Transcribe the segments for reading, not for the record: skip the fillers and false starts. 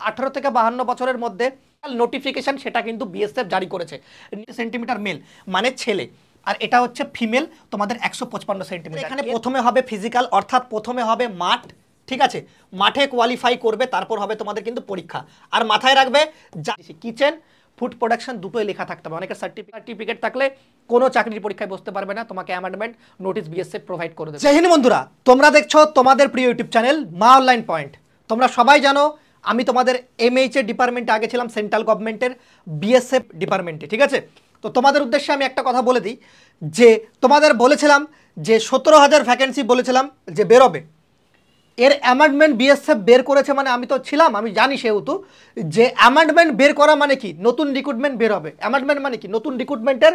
18 থেকে 52 বছরের মধ্যে নোটিফিকেশন সেটা কিন্তু বিএসএফ জারি করেছে। সেন্টিমিটার মেল মানে ছেলে, আর এটা হচ্ছে ফিমেল তোমাদের 155 সেন্টিমিটার। এখানে প্রথমে হবে ফিজিক্যাল, অর্থাৎ প্রথমে হবে মাঠ, ঠিক আছে, মাঠে কোয়ালিফাই করবে, তারপর হবে তোমাদের কিন্তু পরীক্ষা। আর মাথায় রাখবে কিচেন ফুড প্রোডাকশন দুটোই লেখা থাকতে হবে। অনেকের সার্টিফিকেট থাকলে কোনো চাকরির পরীক্ষায় বসতে পারবে না, তোমাকে অ্যামেন্ডমেন্ট নোটিশ বিএসএফ প্রোভাইড করে দেবে। জয় হিন্দ বন্ধুরা, তোমরা দেখছো তোমাদের প্রিয় ইউটিউব চ্যানেল মা অনলাইন পয়েন্ট। তোমরা সবাই জানো আমি তোমাদের এমএইচ এর ডিপার্টমেন্টে আগে ছিলাম, সেন্ট্রাল গভর্নমেন্টের বিএসএফ ডিপার্টমেন্টে, ঠিক আছে। তো তোমাদের উদ্দেশ্যে আমি একটা কথা বলে দিই, যে তোমাদের বলেছিলাম যে 17,000 ভ্যাকেন্সি বলেছিলাম যে বেরোবে, এর অ্যামেন্ডমেন্ট বিএসএফ বের করেছে। মানে আমি তো ছিলাম, আমি জানি সেহেতু যে অ্যামেন্ডমেন্ট বের করা মানে কি, নতুন রিক্রুটমেন্ট বের হবে। অ্যামেন্ডমেন্ট মানে কি, নতুন রিক্রুটমেন্টের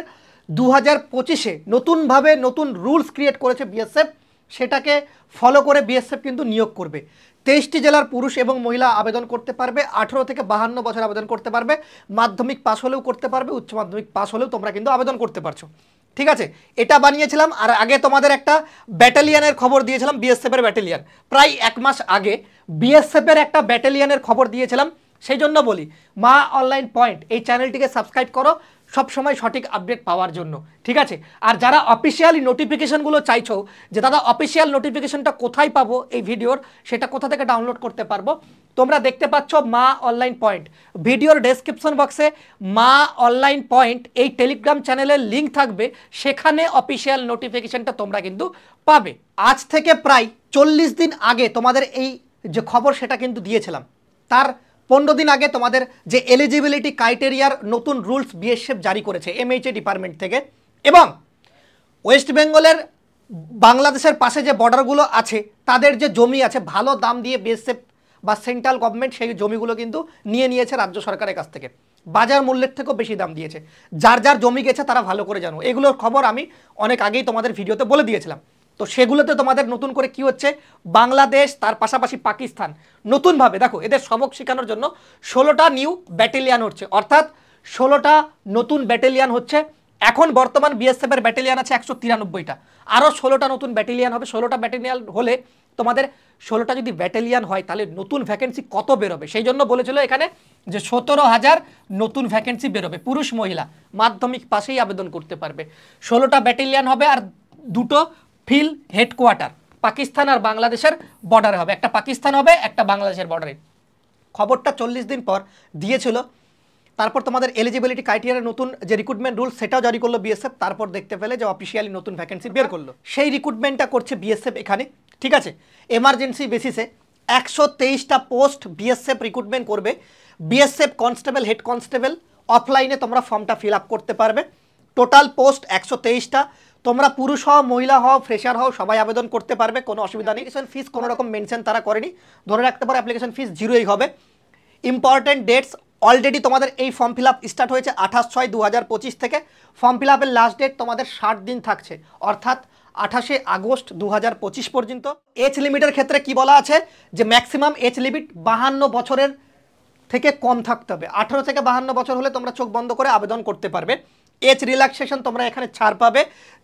2025-এ নতুনভাবে নতুন রুলস ক্রিয়েট করেছে বিএসএফ, সেটাকে ফলো করে বিএসএফ কিন্তু নিয়োগ করবে। 23টি জেলার পুরুষ এবং মহিলা আবেদন করতে পারবে, 18 থেকে 52 বছর আবেদন করতে পারবে, মাধ্যমিক পাস হলেও করতে পারবে, উচ্চ মাধ্যমিক পাস হলেও তোমরা কিন্তু আবেদন করতে পারছো, ঠিক আছে। এটা বানিয়েছিলাম। আর আগে তোমাদের একটা ব্যাটালিয়ানের খবর দিয়েছিলাম, বিএসএফের ব্যাটালিয়ান, প্রায় 1 মাস আগে বিএসএফের একটা ব্যাটালিয়ানের খবর দিয়েছিলাম। সেই জন্য বলি মা অনলাইন পয়েন্ট এই চ্যানেলটিকে সাবস্ক্রাইব করো সব সময় সঠিক আপডেট পাওয়ার জন্য, ঠিক আছে। আর যারা অফিসিয়ালি নোটিফিকেশনগুলো চাইছো যে দাদা অফিসিয়াল নোটিফিকেশনটা কোথায় পাবো এই ভিডিওর, সেটা কোথা থেকে ডাউনলোড করতে পারবো, তোমরা দেখতে পাচ্ছ মা অনলাইন পয়েন্ট। ভিডিওর ডেসক্রিপশন বক্সে মা অনলাইন পয়েন্ট এই টেলিগ্রাম চ্যানেলের লিঙ্ক থাকবে, সেখানে অফিসিয়াল নোটিফিকেশনটা তোমরা কিন্তু পাবে। আজ থেকে প্রায় 40 দিন আগে তোমাদের এই যে খবর সেটা কিন্তু দিয়েছিলাম। তার 15 দিন আগে তোমাদের যে এলিজিবিলিটি ক্রাইটেরিয়ার নতুন রুলস বিএসএফ জারি করেছে এমএইচএ ডিপার্টমেন্ট থেকে। এবং ওয়েস্ট বেঙ্গলের বাংলাদেশের পাশে যে বর্ডারগুলো আছে তাদের যে জমি আছে, ভালো দাম দিয়ে বিএসএফ বা সেন্ট্রাল গভর্নমেন্ট সেই জমিগুলো কিন্তু নিয়ে নিয়েছে রাজ্য সরকারের কাছ থেকে, বাজার মূল্যের থেকেও বেশি দাম দিয়েছে। যার যার জমি গেছে তারা ভালো করে জানো, এগুলোর খবর আমি অনেক আগেই তোমাদের ভিডিওতে বলে দিয়েছিলাম। তো সেগুলোতে তোমাদের নতুন করে কি হচ্ছে, বাংলাদেশ তার পাশাপাশি পাকিস্তান নতুনভাবে দেখো এদের সবক শেখানোর জন্য 16টা নিউ ব্যাটালিয়ান হচ্ছে, অর্থাৎ 16টা নতুন ব্যাটালিয়ান হচ্ছে। এখন বর্তমান বিএসএফের ব্যাটালিয়ান আছে 193টা, আরও 16টা নতুন ব্যাটালিয়ান হবে। 16টা ব্যাটালিয়ান হলে তোমাদের 16টা যদি ব্যাটালিয়ান হয় তাহলে নতুন ভ্যাকেন্সি কত বেরোবে, সেই জন্য বলেছিল এখানে যে 17,000 নতুন ভ্যাকেন্সি বেরোবে। পুরুষ মহিলা মাধ্যমিক পাশেই আবেদন করতে পারবে। 16টা ব্যাটালিয়ান হবে, আর দুটো ফিল্ড হেডকোয়ার্টার পাকিস্তান আর বাংলাদেশের বর্ডারে হবে, একটা পাকিস্তান হবে একটা বাংলাদেশের বর্ডারে। খবরটা 40 দিন পর দিয়েছিল। তারপর তোমাদের এলিজিবিলিটি ক্রাইটেরিয়ার নতুন যে রিক্রুটমেন্ট রুল সেটাও জারি করলো বিএসএফ। তারপর দেখতে পেলে যে অফিসিয়ালি নতুন ভ্যাকেন্সি বের করলো, সেই রিক্রুটমেন্টটা করছে বিএসএফ এখানে, ঠিক আছে। এমার্জেন্সি বেসিসে 123টা পোস্ট বিএসএফ রিক্রুটমেন্ট করবে। বিএসএফ কনস্টেবল, হেড কনস্টেবল অফলাইনে তোমরা ফর্মটা ফিল আপ করতে পারবে। টোটাল পোস্ট 123টা। তোমরা পুরুষ হও, মহিলা হও, ফ্রেশার হও, সবাই আবেদন করতে পারবে, কোনো অসুবিধা নেই। ফিস কোনো রকম মেনশন তারা করেনি, ধরে রাখতে পারে অ্যাপ্লিকেশন ফিস 0ই হবে। ইম্পর্টেন্ট ডেটস, অলরেডি তোমাদের এই ফর্ম ফিল আপ স্টার্ট হয়েছে 28/6/2025 থেকে। ফর্ম ফিল আপের লাস্ট ডেট তোমাদের 60 দিন থাকছে, অর্থাৎ 28শে আগস্ট 2025 পর্যন্ত। এজ লিমিটের ক্ষেত্রে কি বলা আছে যে ম্যাক্সিমাম এজ লিমিট 52 বছরের থেকে কম থাকতে হবে। 18 থেকে 52 বছর হলে তোমরা চোখ বন্ধ করে আবেদন করতে পারবে। এজ রিল্যাক্সেশন তোমরা এখানে ছাড় পাবে।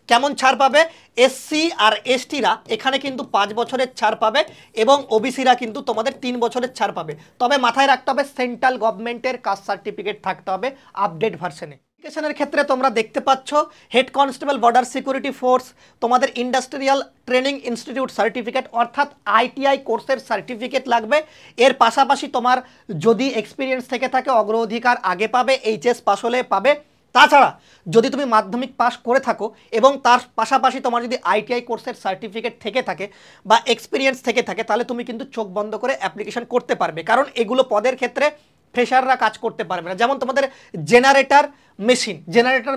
কেমন ছাড় পাবে, এসসি আর এসটিরা এখানে কিন্তু 5 বছরের ছাড় পাবে, এবং ওবিসিরা কিন্তু তোমাদের 3 বছরের ছাড় পাবে। তবে মাথায় রাখতে হবে সেন্ট্রাল গভর্নমেন্টের কাস্ট সার্টিফিকেট থাকতে হবে আপডেট ভার্সনে। এডুকেশনের ক্ষেত্রে তোমরা দেখতে পাচ্ছ head constable border security force, তোমাদের ইন্ডাস্ট্রিয়াল ট্রেনিং ইনস্টিটিউট সার্টিফিকেট অর্থাৎ আইটিআই কোর্সের সার্টিফিকেট লাগবে। এর পাশাপাশি তোমার যদি এক্সপিরিয়েন্স থেকে থাকে অগ্রাধিকার আগে পাবে, এইচএস পাস হলে পাবে। তাছাড়া যদি তুমি মাধ্যমিক পাস করে থাকো এবং তার পাশাপাশি তোমার যদি আইটিআই কোর্সের সার্টিফিকেট থেকে থাকে বা এক্সপিরিয়েন্স থেকে থাকে, তাহলে তুমি কিন্তু চোখ বন্ধ করে অ্যাপ্লিকেশন করতে পারবে। কারণ এগুলো পদের ক্ষেত্রে ফ্রেশাররা কাজ করতে পারবে না। যেমন তোমাদের জেনারেটর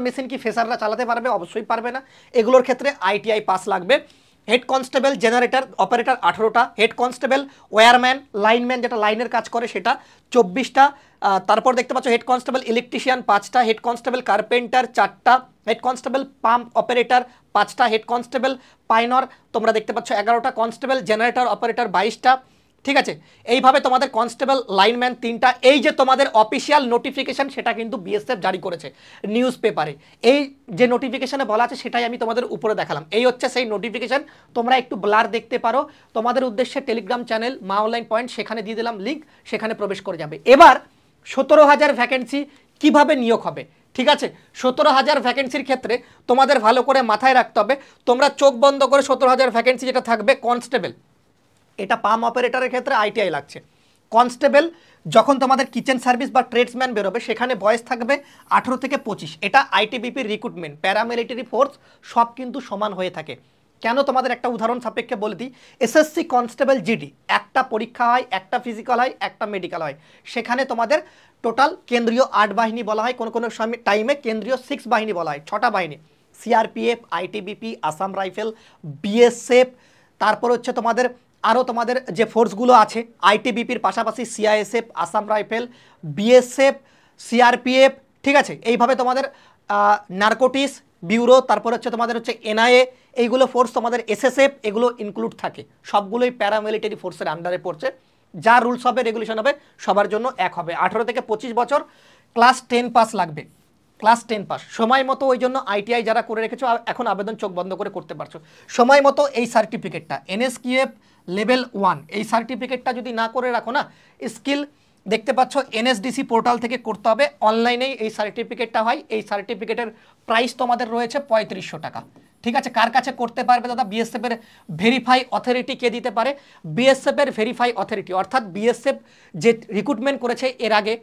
মেশিন কি ফ্রেশাররা চালাতে পারবে? অবশ্যই পারবে না। এগুলোর ক্ষেত্রে আইটিআই পাস লাগবে। হেড কনস্টেবল, জেনারেটর অপারেটর 18টা, হেড কনস্টেবল, ওয়্যারম্যান, লাইনম্যান যেটা লাইনের কাজ করে সেটা 24টা। তারপর দেখতে পাচ্ছ হেড কনস্টেবল ইলেকট্রিশিয়ান 5টা, হেড কনস্টেবল কার্পেন্টার 4টা, হেড কনস্টেবল পাম্প অপারেটর 5টা, হেড কনস্টেবল পাইনর তোমরা দেখতে পাচ্ছ 11টা, কনস্টেবল জেনারেটর অপারেটর 22টা, ঠিক আছে, এইভাবে তোমাদের কনস্টেবল, লাইনম্যান তিনটা, এই যে তোমাদের অফিসিয়াল নোটিফিকেশন সেটা কিন্তু বিএসএফ জারি করেছে নিউজ পেপারে। এই যে নোটিফিকেশনে বলা আছে সেটাই আমি তোমাদের উপরে দেখালাম। এই হচ্ছে সেই নোটিফিকেশন, তোমরা একটু ব্লার দেখতে পারো। তোমাদের উদ্দেশ্যে টেলিগ্রাম চ্যানেল মা অনলাইন পয়েন্ট, সেখানে দিয়ে দিলাম লিঙ্ক, সেখানে প্রবেশ করে যাবে। এবার 17,000 ভ্যাকেন্সি কিভাবে নিয়োগ হবে, ঠিক আছে। 17,000 ভ্যাকেন্সির ক্ষেত্রে তোমাদের ভালো করে মাথায় রাখতে হবে, তোমরা চোখ বন্ধ করে 17,000 ভ্যাকেন্সি যেটা থাকবে কনস্টেবল, এটা পাম অপারেটরের ক্ষেত্রে আইটিআই লাগছে। কনস্টেবল যখন তোমাদের কিচেন সার্ভিস বা ট্রেডসম্যান বেরোবে সেখানে বয়স থাকবে 18 থেকে 25। এটা আইটিবিপির রিক্রুটমেন্ট, প্যারামিলিটারি ফোর্স সব কিন্তু সমান হয়ে থাকে। কেন তোমাদের একটা উদাহরণ সাপেক্ষে বলে দিই, এসএসসি কনস্টেবল জিডি একটা পরীক্ষা হয়, একটা ফিজিক্যাল হয়, একটা মেডিকেল হয়। সেখানে তোমাদের টোটাল কেন্দ্রীয় 8 বাহিনী বলা হয়, কোনো কোনো টাইমে কেন্দ্রীয় 6 বাহিনী বলা হয়, 6টা বাহিনী, CRPF, ITBP, Assam rifle, BSF, তারপর হচ্ছে তোমাদের আরও তোমাদের যে ফোর্সগুলো আছে আইটিবিপির পাশাপাশি CISF, Assam rifle, BSF, CRPF, ঠিক আছে। এইভাবে তোমাদের নারকোটিক্স ব্যুরো, তারপর হচ্ছে তোমাদের হচ্ছে এনআইএ, এইগুলো ফোর্স, তোমাদের এসএসএফ, এগুলো ইনক্লুড থাকে। সবগুলোই প্যারামিলিটারি ফোর্সের আন্ডারে পড়ছে। যা রুলস হবে, রেগুলেশন হবে, সবার জন্য এক হবে। 18 থেকে 25 বছর, ক্লাস 10 পাস লাগবে, ক্লাস 10 পাস। সময় মতো, ওই জন্য আইটিআই যারা করে রেখেছো এখন আবেদন চোখ বন্ধ করে করতে পারছো। সময় মতো এই সার্টিফিকেটটা এনএসকিউএফ লেভেল 1, এই সার্টিফিকেটটা যদি না করে রাখো না, স্কিল দেখতে পাচ্ছ এনএসডিসি পোর্টাল থেকে করতে হবে, অনলাইনেই এই সার্টিফিকেটটা হয়। এই সার্টিফিকেটের প্রাইস তোমাদের রয়েছে 3500 টাকা, ঠিক আছে। কার কাছে করতে পারবে দাদা? বিএসএফ এর ভেরিফাই অথরিটি কে দিতে পারে? বিএসএফ এর ভেরিফাই অথরিটি, অর্থাৎ বিএসএফ যে রিক্রুটমেন্ট করেছে এর আগে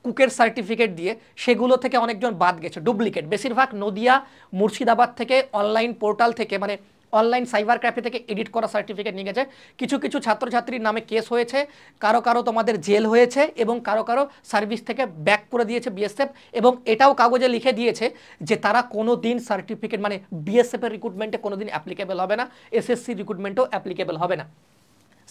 কুকের সার্টিফিকেট দিয়ে, সেগুলো থেকে অনেকজন বাদ গেছে, ডুপ্লিকেট। বেশিরভাগ নদিয়া, মুর্শিদাবাদ থেকে অনলাইন পোর্টাল থেকে, মানে অনলাইন সাইবার ক্যাফে থেকে এডিট করা সার্টিফিকেট নিয়ে গেছে। কিছু কিছু ছাত্রছাত্রীর নামে কেস হয়েছে, কারো কারো তোমাদের জেল হয়েছে, এবং কারো কারো সার্ভিস থেকে ব্যাক করে দিয়েছে বিএসএফ। এবং এটাও কাগজে লিখে দিয়েছে যে তারা কোনো দিন সার্টিফিকেট, মানে বিএসএফের রিক্রুটমেন্টে কোনো দিন অ্যাপ্লিকেবল হবে না, এসএসসি রিক্রুটমেন্টও অ্যাপ্লিকেবল হবে না।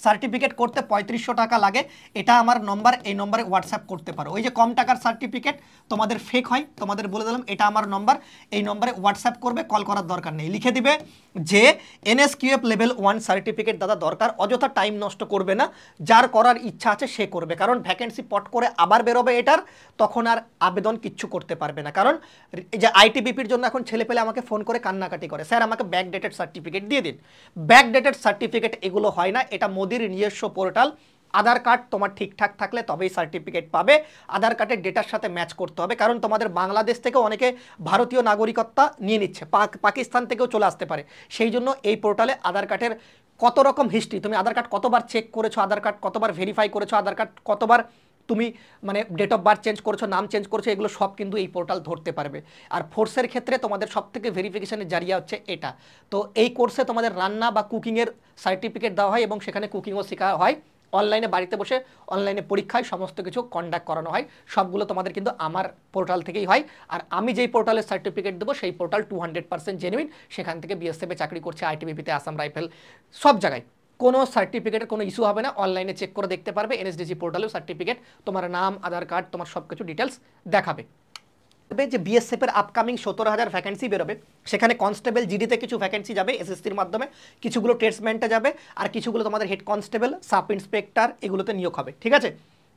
সার্টিফিকেট করতে 3500 টাকা লাগে। এটা আমার নম্বর, এই নম্বরে হোয়াটসঅ্যাপ করতে পারো। ওই যে কম টাকার সার্টিফিকেট তোমাদের ফেক হয়, তোমাদের বলে দিলাম, এটা আমার নম্বর, এই নম্বরে হোয়াটসঅ্যাপ করবে, কল করার দরকার নেই। লিখে দিবে যে এনএসকিউএফ লেভেল 1 সার্টিফিকেট দাদা দরকার। অযথা টাইম নষ্ট করবে না, যার করার ইচ্ছা আছে সে করবে, কারণ ভ্যাকেন্সি পট করে আবার বেরোবে এটার, তখন আর আবেদন কিচ্ছু করতে পারবে না। কারণ এই যে আইটিবিপির জন্য এখন ছেলে পেলে আমাকে ফোন করে কান্নাকাটি করে, স্যার আমাকে ব্যাকডেটেড সার্টিফিকেট দিয়ে দিন। ব্যাকডেটেড সার্টিফিকেট এগুলো হয় না, এটা মোদির নিজস্ব পোর্টাল। আধার কার্ড তোমার ঠিকঠাক থাকলে তবেই সার্টিফিকেট পাবে। আধার কার্ডের ডেটার সাথে ম্যাচ করতে হবে, কারণ তোমাদের বাংলাদেশ থেকে অনেকে ভারতীয় নাগরিকত্ব নিয়ে নিচ্ছে, পাকিস্তান থেকেও চলে আসতে পারে। সেই জন্য এই পোর্টালে আধার কার্ডের কত রকম হিস্ট্রি, তুমি আধার কার্ড কতবার চেক করেছো, আধার কার্ড কতবার ভেরিফাই করেছো, আধার কার্ড কতবার তুমি মানে ডেট অফ বার্থ চেঞ্জ করেছো, নাম চেঞ্জ করেছো, এগুলো সব কিন্তু এই পোর্টাল ধরতে পারবে। আর ফোর্সের ক্ষেত্রে তোমাদের সবথেকে ভেরিফিকেশনের জারিয়া হচ্ছে এটা। তো এই কোর্সে তোমাদের রান্না বা কুকিংয়ের সার্টিফিকেট দেওয়া হয়, এবং সেখানে কুকিংও শেখা হয়। অনলাইনে বাড়িতে বসে অনলাইনে পরীক্ষায় সমস্ত কিছু কন্ডাক্ট করানো হয়। সবগুলো তোমাদের কিন্তু আমার পোর্টাল থেকেই হয়। আর আমি যেই পোর্টালের সার্টিফিকেট দেবো সেই পোর্টাল 200% জেনুইন। সেখান থেকে বিএসএফে চাকরি করছে, আইটিবিপিতে, আসাম রাইফেল, সব জায়গায় কোনো সার্টিফিকেটের কোনো ইস্যু হবে না। অনলাইনে চেক করে দেখতে পারবে, এনএসডিসি পোর্টালেও সার্টিফিকেট, তোমার নাম, আধার কার্ড, তোমার সব কিছু ডিটেলস দেখাবে। যে বিএসএফের আপকামিং 17,000 ভ্যাকেন্সি বেরোবে, সেখানে কনস্টেবল জিডিতে কিছু ভ্যাকেন্সি যাবে এসএসসির মাধ্যমে, কিছুগুলো ট্রেডসম্যানটা যাবে, আর কিছুগুলো তোমাদের হেড কনস্টেবল, সাব ইন্সপেক্টর, এগুলোতে নিয়োগ হবে, ঠিক আছে।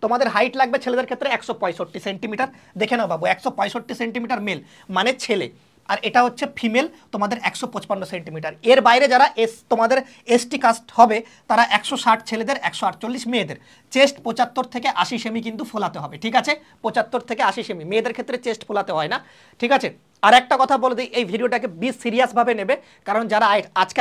তোমাদের হাইট লাগবে ছেলেদের ক্ষেত্রে 165 সেন্টিমিটার, দেখে নাও বাবু, 165 সেন্টিমিটার মেল মানে ছেলে, আর এটা হচ্ছে ফিমেল তোমাদের 155 সেন্টিমিটার। এর বাইরে যারা তোমাদের এসটি কাস্ট হবে তারা 160 ছেলেদের, 148 মেয়েদের। চেস্ট 75 থেকে 80 সেমি কিন্তু ফোলাতে হবে, ঠিক আছে। 75 থেকে 80 সেমি মেয়েদের ক্ষেত্রে চেস্ট ফোলাতে হয় না, ঠিক আছে। আর একটা কথা বলে দিই, এই ভিডিওটাকে বেশ সিরিয়াসভাবে নেবে, কারণ যারা আজকে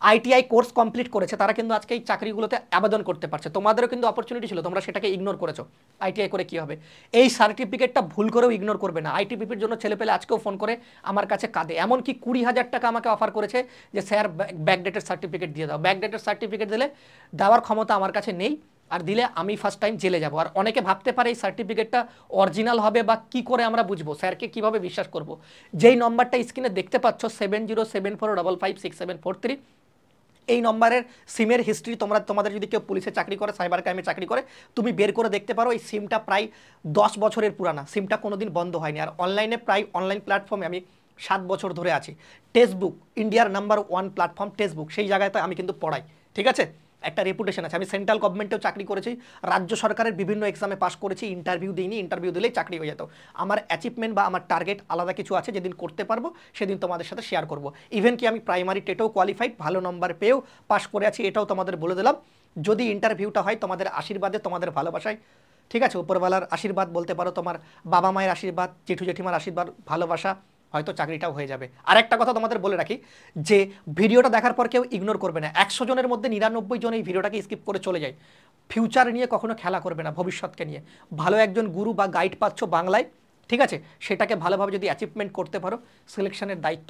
আইটিআই কোর্স কমপ্লিট করেছে তারা কিন্তু আজকে এই চাকরিগুলোতে আবেদন করতে পারছে। তোমাদেরও কিন্তু অপরচুনিটি ছিল, তোমরা সেটাকে ইগনোর করেছো। আইটিআই করে কি হবে? এই সার্টিফিকেটটা ভুল করেও ইগনোর করবে না। আইটিবিপির জন্য ছেলেপেলে আজকেও ফোন করে আমার কাছে কাঁদে, এমনকি 20,000 টাকা আমাকে অফার করেছে যে স্যার ব্যাকডেটেড সার্টিফিকেট দিয়ে দাও। ব্যাকডেটেড সার্টিফিকেট দিলে দেওয়ার ক্ষমতা আমার কাছে নেই, আর দিলে আমি ফার্স্ট টাইম জেলে যাব। আর অনেকে ভাবতে পারে এই সার্টিফিকেটটা অরিজিনাল হবে বা কি করে আমরা বুঝবো, স্যারকে কিভাবে বিশ্বাস করব। যেই নম্বরটা স্ক্রিনে দেখতে পাচ্ছ 7074556743, এই নম্বরের সিমের হিস্ট্রি তোমাদের যদি কেউ পুলিশে চাকরি করে, সাইবার ক্রাইমে চাকরি করে, তুমি বের করে দেখতে পারো এই সিমটা প্রায় 10 বছরের পুরানা, সিমটা কোনোদিন বন্ধ হয়নি। আর অনলাইনে প্রায় অনলাইন প্ল্যাটফর্মে আমি 7 বছর ধরে আছি। টেক্সটবুক, ইন্ডিয়ার নাম্বার 1 প্ল্যাটফর্ম টেক্সটবুক, সেই জায়গায় তো আমি কিন্তু পড়াই, ঠিক আছে। একটা রেপুটেশন আছে। আমি সেন্ট্রাল গভর্নমেন্টেও চাকরি করেছি, রাজ্য সরকারের বিভিন্ন এক্সামে পাস করেছি, ইন্টারভিউ দিইনি, ইন্টারভিউ দিলেই চাকরি হয়ে যেত। আমার অ্যাচিভমেন্ট বা আমার টার্গেট আলাদা কিছু আছে, যেদিন করতে পারবো সেদিন তোমাদের সাথে শেয়ার করব। ইভেন কি আমি প্রাইমারি টেটেও কোয়ালিফাইড, ভালো নম্বর পেয়েও পাস করে আছি, এটাও তোমাদের বলে দিলাম। যদি ইন্টারভিউটা হয় তোমাদের আশীর্বাদে, তোমাদের ভালোবাসায়, ঠিক আছে, উপরওয়ালার আশীর্বাদ বলতে পারো, তোমার বাবা মায়ের আশীর্বাদ, জেঠু জেঠিমার আশীর্বাদ, ভালোবাসা, হয়তো চাকরিটাও হয়ে যাবে। আর একটা কথা তোমাদের বলে রাখি যে ভিডিওটা দেখার পর কেউ ইগনোর করবে না। 100 জনের মধ্যে 99 জন এই ভিডিওটাকে স্কিপ করে চলে যায়। ফিউচার নিয়ে কখনো খেলা করবে না, ভবিষ্যৎকে নিয়ে। ভালো একজন গুরু বা গাইড পাচ্ছ বাংলায়, ঠিক আছে, সেটাকে ভালোভাবে যদি অ্যাচিভমেন্ট করতে পারো, সিলেকশনের দায়িত্ব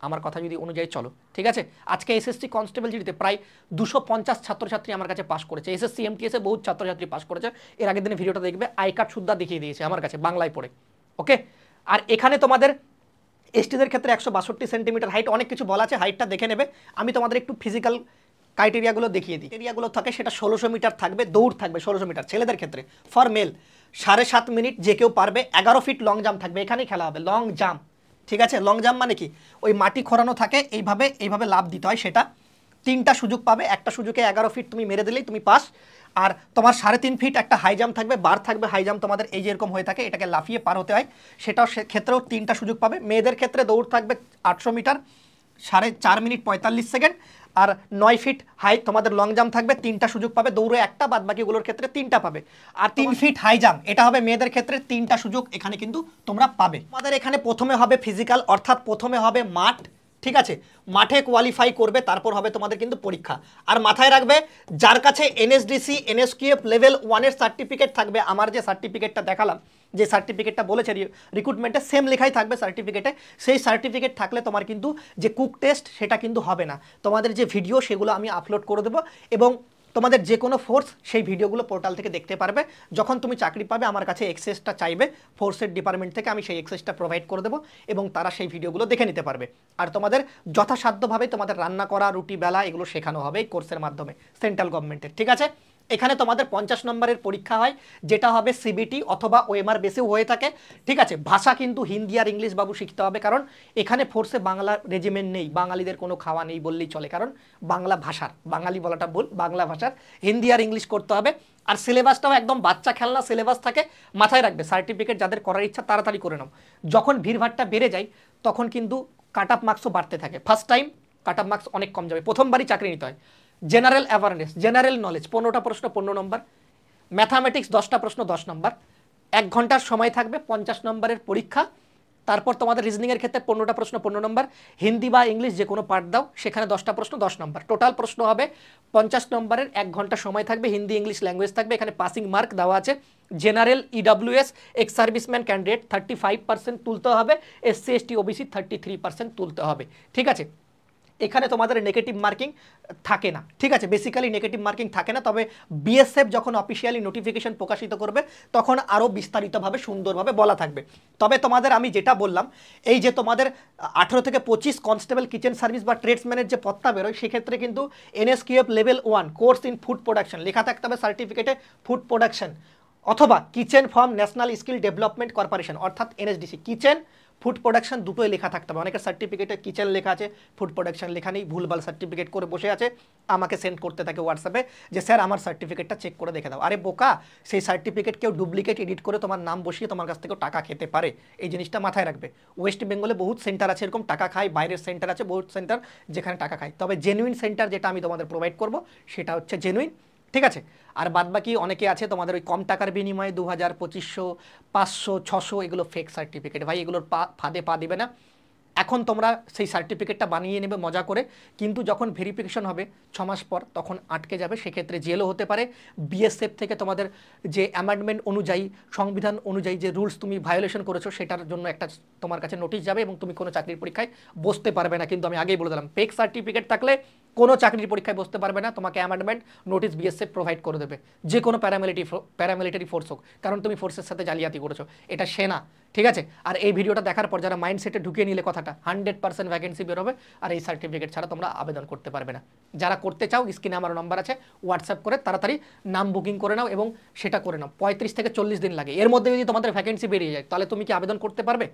আমার কথা যদি অনুযায়ী চলো, ঠিক আছে। আজকে এসএসসি কনস্টেবল জিডিতে প্রায় 250 ছাত্রছাত্রী আমার কাছে পাস করেছে, এসএসসি এমটিএসে বহুত ছাত্রছাত্রী পাস করেছে। এর আগের দিনে ভিডিওটা দেখবে, আই কার্ড সুদ্ধা দেখিয়ে দিয়েছে আমার কাছে বাংলায় পড়ে, ওকে। আর এখানে তোমাদের এসটিদের ক্ষেত্রে 162 সেন্টিমিটার হাইট, অনেক কিছু বলা আছে, হাইটটা দেখে নেবে। আমি তোমাদের একটু ফিজিক্যাল ক্রাইটেরিয়াগুলো দেখিয়ে দিই। এরিয়াগুলো থাকে সেটা 1600 মিটার থাকবে, দৌড় থাকবে 1600 মিটার ছেলেদের ক্ষেত্রে। ফর মেল 7.5 মিনিট যে কেউ পারবে। 11 ফিট লং জাম্প থাকবে, এখানেই খেলা হবে লং জাম্প, ঠিক আছে। লং জাম্প মানে কি, ওই মাটি খোঁড়ানো থাকে, এইভাবে লাভ দিতে হয়, সেটা 3টা সুযোগ পাবে। একটা সুযোগে 11 ফিট তুমি মেরে দিলেই তুমি পাস। আর তোমার 3.5 ফিট একটা হাই জাম্প থাকবে, বার থাকবে। হাই জাম্প তোমাদের এই যেরকম হয়ে থাকে, এটাকে লাফিয়ে পার হতে হয়, সেটাও ক্ষেত্রেও 3টা সুযোগ পাবে। মেয়েদের ক্ষেত্রে দৌড় থাকবে 800 মিটার 4.5 মিনিট 45 সেকেন্ড। আর 9 ফিট হাই তোমাদের লং জাম্প থাকবে, 3টা সুযোগ পাবে, দৌড়ে একটা, বাদ বাকিগুলোর ক্ষেত্রে 3টা পাবে। আর 3 ফিট হাই জাম্প, এটা হবে মেয়েদের ক্ষেত্রে, 3টা সুযোগ এখানে কিন্তু তোমরা পাবে। তোমাদের এখানে প্রথমে হবে ফিজিক্যাল, অর্থাৎ প্রথমে হবে মাঠ, ঠিক আছে। মাঠে কোয়ালিফাই করবে, তারপর হবে তোমাদের কিন্তু পরীক্ষা। আর মাথায় রাখবে, যার কাছে এনএসডিসি এনএসকিউএফ লেভেল 1-এর সার্টিফিকেট থাকবে, আমার যে সার্টিফিকেটটা দেখালাম, যে সার্টিফিকেটটা বলেছে রিক্রুটমেন্টে, সেম লেখাই থাকবে সার্টিফিকেটে। সেই সার্টিফিকেট থাকলে তোমার কিন্তু যে কুক টেস্ট সেটা কিন্তু হবে না। তোমাদের যে ভিডিও সেগুলো আমি আপলোড করে দেবো, এবং তোমাদের যে কোনো ফোর্স সেই ভিডিওগুলো পোর্টাল থেকে দেখতে পারবে। যখন তুমি চাকরি পাবে আমার কাছে এক্সেসটা চাইবে ফোর্সের ডিপার্টমেন্ট থেকে, আমি সেই এক্সেসটা প্রোভাইড করে দেবো, এবং তারা সেই ভিডিওগুলো দেখে নিতে পারবে। আর তোমাদের যথাসাধ্যভাবে তোমাদের রান্না করা, রুটি বেলা, এগুলো শেখানো হবে এই কোর্সের মাধ্যমে, সেন্ট্রাল গভর্নমেন্টের, ঠিক আছে। এখানে তোমাদের 50 নম্বরের পরীক্ষা হয়, যেটা হবে সিবিটি অথবা ওএমআর বেসেও হয়ে থাকে, ঠিক আছে। ভাষা কিন্তু হিন্দি আর ইংলিশ বাবু শিখতে হবে, কারণ এখানে ফোর্সে বাংলা রেজিমেন্ট নেই, বাঙালিদের কোনো খাওয়া নেই বললেই চলে, কারণ বাংলা ভাষার, বাঙালি বলাটা ভুল, বাংলা ভাষার হিন্দি আর ইংলিশ করতে হবে। আর সিলেবাসটাও একদম বাচ্চা খেলনা সিলেবাস থাকে। মাথায় রাখবে, সার্টিফিকেট যাদের করার ইচ্ছা তাড়াতাড়ি করে নাও। যখন ভিড়ভাড়টা বেড়ে যায় তখন কিন্তু কাট অফ মার্কসও বাড়তে থাকে। First time cut off marks অনেক কম যাবে, প্রথমবারই চাকরি নিতে হয়। জেনারেল অ্যাওয়ারনেস, জেনারেল নলেজ 15টা প্রশ্ন 15 নম্বর, ম্যাথামেটিক্স 10টা প্রশ্ন 10 নম্বর, 1 ঘন্টার সময় থাকবে, 50 নম্বরের পরীক্ষা। তারপর তোমাদের রিজনিংয়ের ক্ষেত্রে 15টা প্রশ্ন 15 নম্বর, হিন্দি বা ইংলিশ যে কোনো পার্ট দাও, সেখানে 10টা প্রশ্ন 10 নম্বর। টোটাল প্রশ্ন হবে 50 নম্বরের, 1 ঘন্টা সময় থাকবে, হিন্দি ইংলিশ ল্যাঙ্গুয়েজ থাকবে। এখানে পাসিং মার্ক দেওয়া আছে। General EWS ex serviceman candidate 35% তুলতে হবে, এসসি এসটি ওবিসি 33% তুলতে হবে, ঠিক আছে। এখানে তোমাদের নেগেটিভ মার্কিং থাকে না, ঠিক আছে, বেসিক্যালি নেগেটিভ মার্কিং থাকে না। তবে বিএসএফ যখন অফিসিয়ালি নোটিফিকেশন প্রকাশিত করবে তখন আরও বিস্তারিতভাবে সুন্দরভাবে বলা থাকবে। তবে তোমাদের আমি যেটা বললাম, এই যে তোমাদের 18 থেকে 25 কনস্টেবল কিচেন সার্ভিস বা ট্রেডসম্যানের যে পদটা বেরোয়, সেক্ষেত্রে কিন্তু NSQF level 1 course in food production লেখা থাকতে হবে সার্টিফিকেটে, ফুড প্রোডাকশন, অথবা kitchen from national skill development corporation অর্থাৎ এনএসডিসি। কিচেন ফুড প্রোডাকশন দুটোই লেখা থাকতে হবে। অনেকের সার্টিফিকেটে কিচেন লেখা আছে, ফুড প্রোডাকশন লেখা নেই, ভুলভাল সার্টিফিকেট করে বসে আছে, আমাকে সেন্ড করতে থাকে হোয়াটসঅ্যাপে যে স্যার আমার সার্টিফিকেটটা চেক করে দেখে দাও। আরে বোকা, সেই সার্টিফিকেট কেউ ডুপ্লিকেট এডিট করে তোমার নাম বসিয়ে তোমার কাছ থেকেও টাকা খেতে পারে, এই জিনিসটা মাথায় রাখবে। ওয়েস্ট বেঙ্গলে বহুত সেন্টার আছে এরকম টাকা খায়, বাইরের সেন্টার আছে বহুত সেন্টার যেখানে টাকা খায়। তবে জেনুইন সেন্টার যেটা আমি তোমাদের প্রোভাইড করব সেটা হচ্ছে জেনুইন, ঠিক আছে। আর বাদবাকি অনেকে আছে তোমাদের ওই কম টাকার বিনিময়ে 2000, 2500, 500, 600 এগুলো ফেক সার্টিফিকেট। ভাই এগুলোর ফাঁদে পা দিবে না। এখন তোমরা সেই সার্টিফিকেটটা বানিয়ে নেবে মজা করে, কিন্তু যখন ভেরিফিকেশন হবে 6 মাস পর তখন আটকে যাবে, সেক্ষেত্রে জেলও হতে পারে। বিএসএফ থেকে তোমাদের যে অ্যামেন্ডমেন্ট অনুযায়ী, সংবিধান অনুযায়ী যে রুলস তুমি ভায়োলেশন করেছো সেটার জন্য একটা তোমার কাছে নোটিশ যাবে, এবং তুমি কোনো চাকরির পরীক্ষায় বসতে পারবে না। কিন্তু আমি আগেই বলে দিলাম, ফেক সার্টিফিকেট থাকলে কোনো চাকরির পরীক্ষায় বসতে পারবে না, তোমাকে অ্যামেন্ডমেন্ট নোটিশ বিএসএফ প্রোভাইড করে দেবে, যে কোনো প্যারামিলিটারি ফোর্স হোক, কারণ তুমি ফোর্সের সাথে জালিয়াতি করেছো, এটা সেনা, ঠিক আছে। আর এই ভিডিওটা দেখার পর যারা মাইন্ডসেটে ঢুকিয়ে নিলে কথাটা, 100% ভ্যাকেন্সি বেরোবে, আর এই সার্টিফিকেট ছাড়া তোমরা আবেদন করতে পারবে না। যারা করতে চাও স্ক্রিনে আমার নাম্বার আছে, হোয়াটসঅ্যাপ করে তাড়াতাড়ি নাম বুকিং করে নাও এবং সেটা করে নাও। 35 থেকে 40 দিন লাগে, এর মধ্যে যদি তোমাদের ভ্যাকেন্সি বেরিয়ে যায় তাহলে তুমি কি আবেদন করতে পারবে?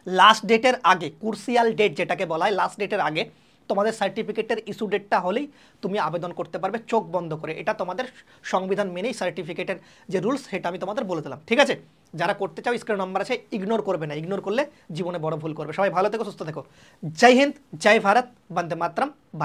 লাস্ট ডেটের আগে, ক্রুশিয়াল ডেট যেটাকে বলা হয়, লাস্ট ডেটের আগে তোমাদের সার্টিফিকেটের ইস্যু ডেটটা হলেই তুমি আবেদন করতে পারবে চোখ বন্ধ করে। এটা তোমাদের সংবিধান মেনেই সার্টিফিকেটের যে রুলস সেটা আমি তোমাদের বলে দিলাম, ঠিক আছে? যারা করতে চাও স্ক্রিন নাম্বার আছে, ইগনোর করবে না, ইগনোর করলে জীবনে বড় ভুল করবে। সবাই ভালো থেকো, সুস্থ থেকো। জয় হিন্দ, জয় ভারত, বন্দে মাতরম, বাই।